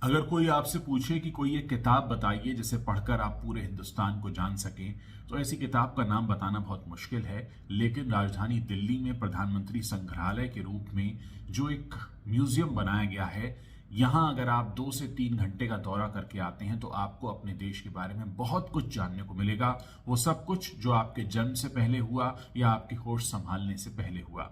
अगर कोई आपसे पूछे कि कोई एक किताब बताइए जिसे पढ़कर आप पूरे हिंदुस्तान को जान सकें, तो ऐसी किताब का नाम बताना बहुत मुश्किल है। लेकिन राजधानी दिल्ली में प्रधानमंत्री संग्रहालय के रूप में जो एक म्यूजियम बनाया गया है, यहाँ अगर आप 2 से 3 घंटे का दौरा करके आते हैं तो आपको अपने देश के बारे में बहुत कुछ जानने को मिलेगा। वो सब कुछ जो आपके जन्म से पहले हुआ या आपके होश संभालने से पहले हुआ।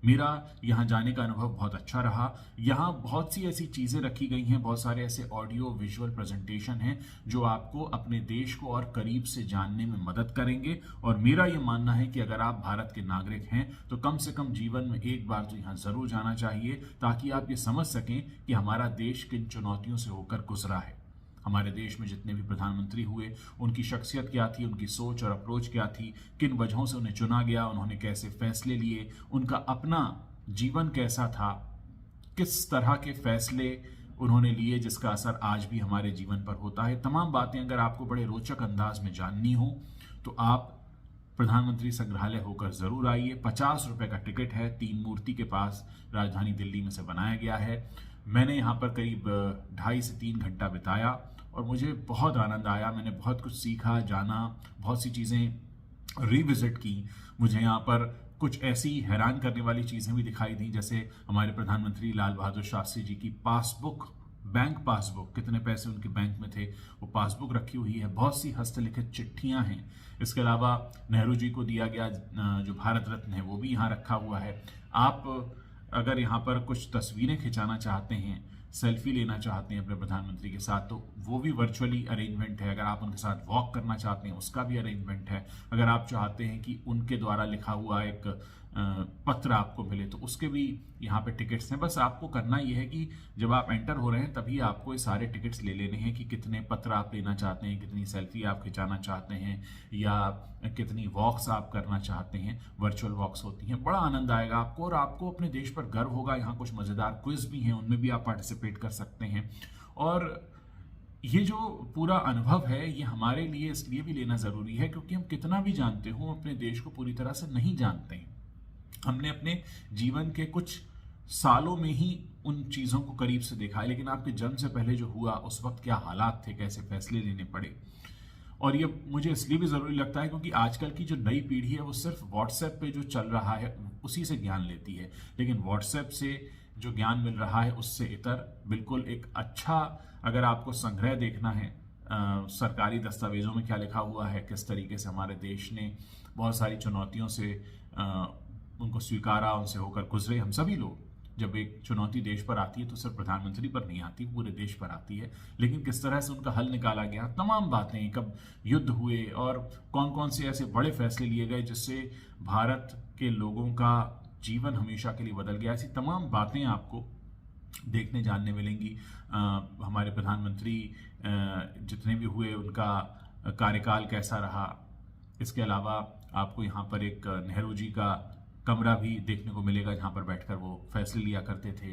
मेरा यहाँ जाने का अनुभव बहुत अच्छा रहा। यहाँ बहुत सी ऐसी चीज़ें रखी गई हैं, बहुत सारे ऐसे ऑडियो विजुअल प्रेजेंटेशन हैं जो आपको अपने देश को और करीब से जानने में मदद करेंगे। और मेरा ये मानना है कि अगर आप भारत के नागरिक हैं तो कम से कम जीवन में एक बार तो यहाँ ज़रूर जाना चाहिए, ताकि आप ये समझ सकें कि हमारा देश किन चुनौतियों से होकर गुजरा है। हमारे देश में जितने भी प्रधानमंत्री हुए, उनकी शख्सियत क्या थी, उनकी सोच और अप्रोच क्या थी, किन वजहों से उन्हें चुना गया, उन्होंने कैसे फैसले लिए, उनका अपना जीवन कैसा था, किस तरह के फैसले उन्होंने लिए जिसका असर आज भी हमारे जीवन पर होता है। तमाम बातें अगर आपको बड़े रोचक अंदाज में जाननी हो तो आप प्रधानमंत्री संग्रहालय होकर जरूर आइए। 50 रुपए का टिकट है, 3 मूर्ति के पास राजधानी दिल्ली में से बनाया गया है। मैंने यहाँ पर करीब 2.5 से 3 घंटा बिताया और मुझे बहुत आनंद आया। मैंने बहुत कुछ सीखा, जाना, बहुत सी चीज़ें रिविजिट की। मुझे यहाँ पर कुछ ऐसी हैरान करने वाली चीज़ें भी दिखाई दी, जैसे हमारे प्रधानमंत्री लाल बहादुर शास्त्री जी की पासबुक, बैंक पासबुक, कितने पैसे उनके बैंक में थे वो पासबुक रखी हुई है। बहुत सी हस्तलिखित चिट्ठियां हैं। इसके अलावा नेहरू जी को दिया गया जो भारत रत्न है वो भी यहाँ रखा हुआ है। आप अगर यहाँ पर कुछ तस्वीरें खिंचाना चाहते हैं, सेल्फी लेना चाहते हैं अपने प्रधानमंत्री के साथ, तो वो भी वर्चुअली अरेंजमेंट है। अगर आप उनके साथ वॉक करना चाहते हैं उसका भी अरेंजमेंट है। अगर आप चाहते हैं कि उनके द्वारा लिखा हुआ एक पत्र आपको मिले तो उसके भी यहाँ पे टिकट्स हैं। बस आपको करना ये है कि जब आप एंटर हो रहे हैं तभी आपको ये सारे टिकट्स ले लेने हैं कि कितने पत्र आप लेना चाहते हैं, कितनी सेल्फी आप खिंचाना चाहते हैं या कितनी वॉक्स आप करना चाहते हैं। वर्चुअल वॉक्स होती हैं, बड़ा आनंद आएगा आपको और आपको अपने देश पर गर्व होगा। यहाँ कुछ मज़ेदार क्विज भी हैं, उनमें भी आप पार्टिसिपेट कर सकते हैं। और ये जो पूरा अनुभव है ये हमारे लिए इसलिए भी लेना ज़रूरी है क्योंकि हम कितना भी जानते हो अपने देश को पूरी तरह से नहीं जानते हैं। हमने अपने जीवन के कुछ सालों में ही उन चीज़ों को करीब से देखा है, लेकिन आपके जन्म से पहले जो हुआ उस वक्त क्या हालात थे, कैसे फैसले लेने पड़े। और ये मुझे इसलिए भी ज़रूरी लगता है क्योंकि आजकल की जो नई पीढ़ी है वो सिर्फ व्हाट्सएप पे जो चल रहा है उसी से ज्ञान लेती है, लेकिन व्हाट्सएप से जो ज्ञान मिल रहा है उससे इतर बिल्कुल एक अच्छा, अगर आपको संग्रह देखना है सरकारी दस्तावेजों में क्या लिखा हुआ है, किस तरीके से हमारे देश ने बहुत सारी चुनौतियों से उनको स्वीकारा, उनसे होकर गुजरे। हम सभी लोग, जब एक चुनौती देश पर आती है तो सिर्फ प्रधानमंत्री पर नहीं आती, पूरे देश पर आती है, लेकिन किस तरह से उनका हल निकाला गया, तमाम बातें, कब युद्ध हुए और कौन कौन से ऐसे बड़े फैसले लिए गए जिससे भारत के लोगों का जीवन हमेशा के लिए बदल गया, ऐसी तमाम बातें आपको देखने जानने मिलेंगी। हमारे प्रधानमंत्री जितने भी हुए उनका कार्यकाल कैसा रहा। इसके अलावा आपको यहाँ पर एक नेहरू जी का कमरा भी देखने को मिलेगा जहाँ पर बैठकर वो फैसले लिया करते थे।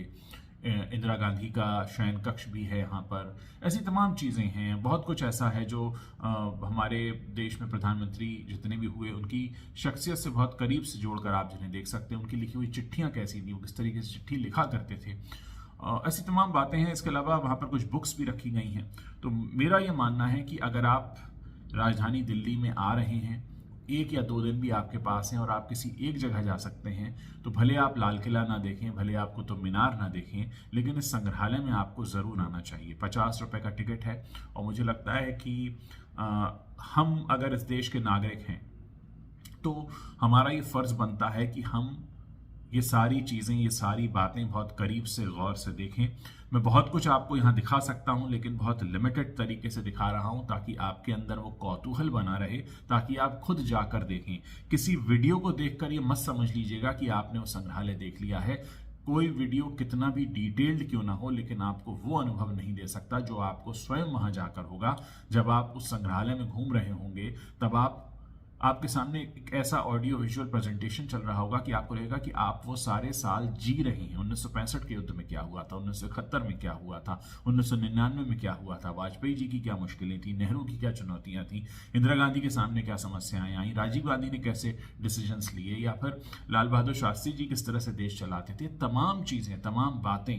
इंदिरा गांधी का शयन कक्ष भी है यहाँ पर। ऐसी तमाम चीज़ें हैं, बहुत कुछ ऐसा है जो हमारे देश में प्रधानमंत्री जितने भी हुए उनकी शख्सियत से बहुत करीब से जोड़कर आप जिन्हें देख सकते हैं। उनकी लिखी हुई चिट्ठियाँ कैसी थी, वो किस तरीके से चिट्ठी लिखा करते थे, ऐसी तमाम बातें हैं। इसके अलावा वहाँ पर कुछ बुक्स भी रखी गई हैं। तो मेरा ये मानना है कि अगर आप राजधानी दिल्ली में आ रहे हैं, 1 या 2 दिन भी आपके पास हैं और आप किसी एक जगह जा सकते हैं, तो भले आप लाल किला ना देखें, भले आप कुतुब मीनार ना देखें, लेकिन इस संग्रहालय में आपको ज़रूर आना चाहिए। 50 रुपए का टिकट है और मुझे लगता है कि हम अगर इस देश के नागरिक हैं तो हमारा ये फ़र्ज़ बनता है कि हम ये सारी चीज़ें, ये सारी बातें बहुत करीब से गौर से देखें। मैं बहुत कुछ आपको यहाँ दिखा सकता हूँ, लेकिन बहुत लिमिटेड तरीके से दिखा रहा हूँ ताकि आपके अंदर वो कौतूहल बना रहे, ताकि आप खुद जाकर देखें। किसी वीडियो को देखकर ये मत समझ लीजिएगा कि आपने वो संग्रहालय देख लिया है। कोई वीडियो कितना भी डिटेल्ड क्यों ना हो, लेकिन आपको वो अनुभव नहीं दे सकता जो आपको स्वयं वहाँ जाकर होगा। जब आप उस संग्रहालय में घूम रहे होंगे तब आपके सामने एक ऐसा ऑडियो विजुअल प्रेजेंटेशन चल रहा होगा कि आपको लगेगा कि आप वो सारे साल जी रहे हैं। 1965 के युद्ध में क्या हुआ था, 1971 में क्या हुआ था, 1999 में क्या हुआ था, वाजपेयी जी की क्या मुश्किलें थी, नेहरू की क्या चुनौतियां थी, इंदिरा गांधी के सामने क्या समस्याएं आई, राजीव गांधी ने कैसे डिसीजंस लिए, या फिर लाल बहादुर शास्त्री जी किस तरह से देश चलाते थे। तमाम चीज़ें, तमाम बातें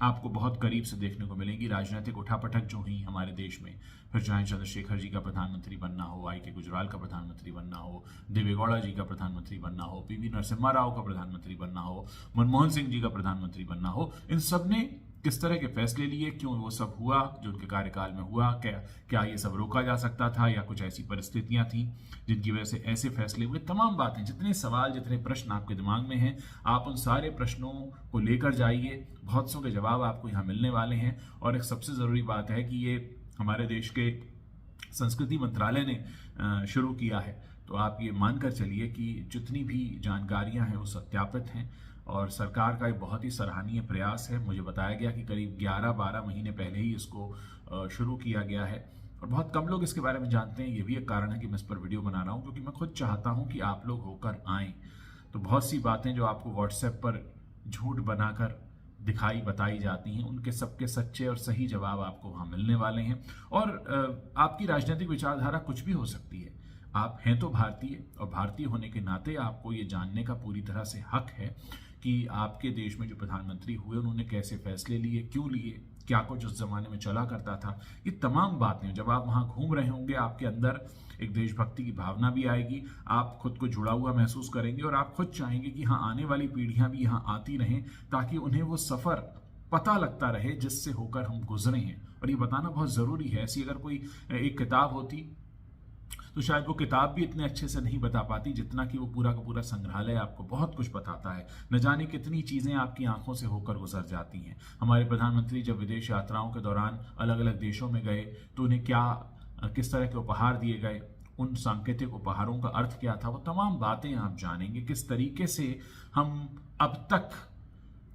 आपको बहुत करीब से देखने को मिलेंगी। राजनीतिक उठापटक जो हुई हमारे देश में, फिर चाहे चंद्रशेखर जी का प्रधानमंत्री बनना हो, आई.के. गुजराल का प्रधानमंत्री बनना हो, देवेगौड़ा जी का प्रधानमंत्री बनना हो, पी.वी. नरसिम्हा राव का प्रधानमंत्री बनना हो, मनमोहन सिंह जी का प्रधानमंत्री बनना हो, इन सब ने किस तरह के फैसले लिए, क्यों वो सब हुआ जो उनके कार्यकाल में हुआ, क्या ये सब रोका जा सकता था या कुछ ऐसी परिस्थितियां थी जिनकी वजह से ऐसे फैसले हुए। तमाम बातें, जितने सवाल, जितने प्रश्न आपके दिमाग में हैं, आप उन सारे प्रश्नों को लेकर जाइए। बहुत सौ के जवाब आपको यहाँ मिलने वाले हैं। और एक सबसे ज़रूरी बात है कि ये हमारे देश के संस्कृति मंत्रालय ने शुरू किया है, तो आप ये मानकर चलिए कि जितनी भी जानकारियाँ हैं वो सत्यापित हैं और सरकार का एक बहुत ही सराहनीय प्रयास है। मुझे बताया गया कि करीब 11-12 महीने पहले ही इसको शुरू किया गया है और बहुत कम लोग इसके बारे में जानते हैं। ये भी एक कारण है कि मैं इस पर वीडियो बना रहा हूँ, क्योंकि मैं खुद चाहता हूँ कि आप लोग होकर आएँ। तो बहुत सी बातें जो आपको व्हाट्सएप पर झूठ बनाकर बताई जाती हैं, उनके सबके सच्चे और सही जवाब आपको वहाँ मिलने वाले हैं। और आपकी राजनीतिक विचारधारा कुछ भी हो सकती है, आप हैं तो भारतीय, और भारतीय होने के नाते आपको ये जानने का पूरी तरह से हक है कि आपके देश में जो प्रधानमंत्री हुए उन्होंने कैसे फैसले लिए, क्यों लिए, क्या कुछ उस जमाने में चला करता था। ये तमाम बातें जब आप वहाँ घूम रहे होंगे, आपके अंदर एक देशभक्ति की भावना भी आएगी, आप खुद को जुड़ा हुआ महसूस करेंगे और आप खुद चाहेंगे कि हाँ, आने वाली पीढ़ियां भी यहाँ आती रहें ताकि उन्हें वो सफ़र पता लगता रहे जिससे होकर हम गुजरे हैं। और ये बताना बहुत ज़रूरी है। ऐसी अगर कोई एक किताब होती तो शायद वो किताब भी इतने अच्छे से नहीं बता पाती जितना कि वो पूरा का पूरा संग्रहालय आपको बहुत कुछ बताता है। न जाने कितनी चीज़ें आपकी आंखों से होकर गुजर जाती हैं। हमारे प्रधानमंत्री जब विदेश यात्राओं के दौरान अलग अलग देशों में गए तो उन्हें किस तरह के उपहार दिए गए, उन सांकेतिक उपहारों का अर्थ क्या था, वो तमाम बातें आप जानेंगे। किस तरीके से हम अब तक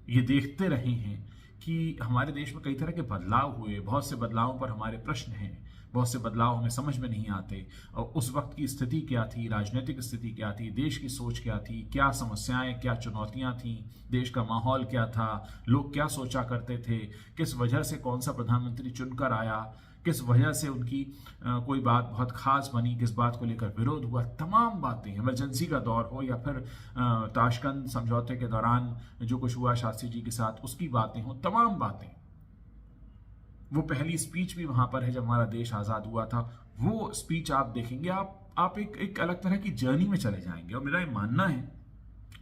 ये देखते रहे हैं कि हमारे देश में कई तरह के बदलाव हुए, बहुत से बदलावों पर हमारे प्रश्न हैं, बहुत से बदलाव हमें समझ में नहीं आते। और उस वक्त की स्थिति क्या थी, राजनीतिक स्थिति क्या थी, देश की सोच क्या थी, क्या समस्याएं, क्या चुनौतियां थीं, देश का माहौल क्या था, लोग क्या सोचा करते थे, किस वजह से कौन सा प्रधानमंत्री चुनकर आया, किस वजह से उनकी कोई बात बहुत खास बनी, किस बात को लेकर विरोध हुआ। तमाम बातें, इमरजेंसी का दौर हो या फिर ताशकंद समझौते के दौरान जो कुछ हुआ शास्त्री जी के साथ, उसकी बातें हो, तमाम बातें। वो पहली स्पीच भी वहां पर है जब हमारा देश आज़ाद हुआ था। वो स्पीच आप देखेंगे, आप एक अलग तरह की जर्नी में चले जाएंगे। और मेरा ये मानना है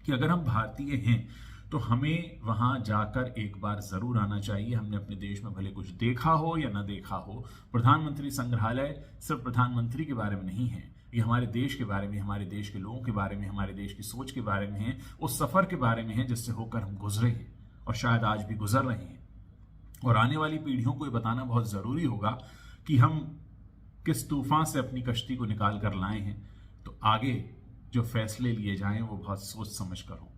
कि अगर हम भारतीय हैं तो हमें वहां जाकर एक बार जरूर आना चाहिए। हमने अपने देश में भले कुछ देखा हो या न देखा हो, प्रधानमंत्री संग्रहालय सिर्फ प्रधानमंत्री के बारे में नहीं है, ये हमारे देश के बारे में, हमारे देश के लोगों के बारे में, हमारे देश की सोच के बारे में है, उस सफर के बारे में है जिससे होकर हम गुजरे हैं और शायद आज भी गुजर रहे हैं। और आने वाली पीढ़ियों को ये बताना बहुत ज़रूरी होगा कि हम किस तूफान से अपनी कश्ती को निकाल कर लाए हैं। तो आगे जो फैसले लिए जाएं वो बहुत सोच समझ कर हो।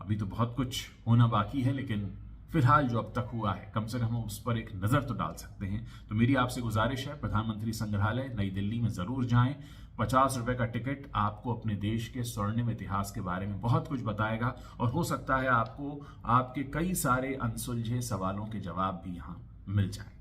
अभी तो बहुत कुछ होना बाकी है, लेकिन फिलहाल जो अब तक हुआ है कम से कम हम उस पर एक नज़र तो डाल सकते हैं। तो मेरी आपसे गुजारिश है, प्रधानमंत्री संग्रहालय नई दिल्ली में ज़रूर जाएं। 50 रुपए का टिकट आपको अपने देश के स्वर्णिम इतिहास के बारे में बहुत कुछ बताएगा और हो सकता है आपको आपके कई सारे अनसुलझे सवालों के जवाब भी यहाँ मिल जाए।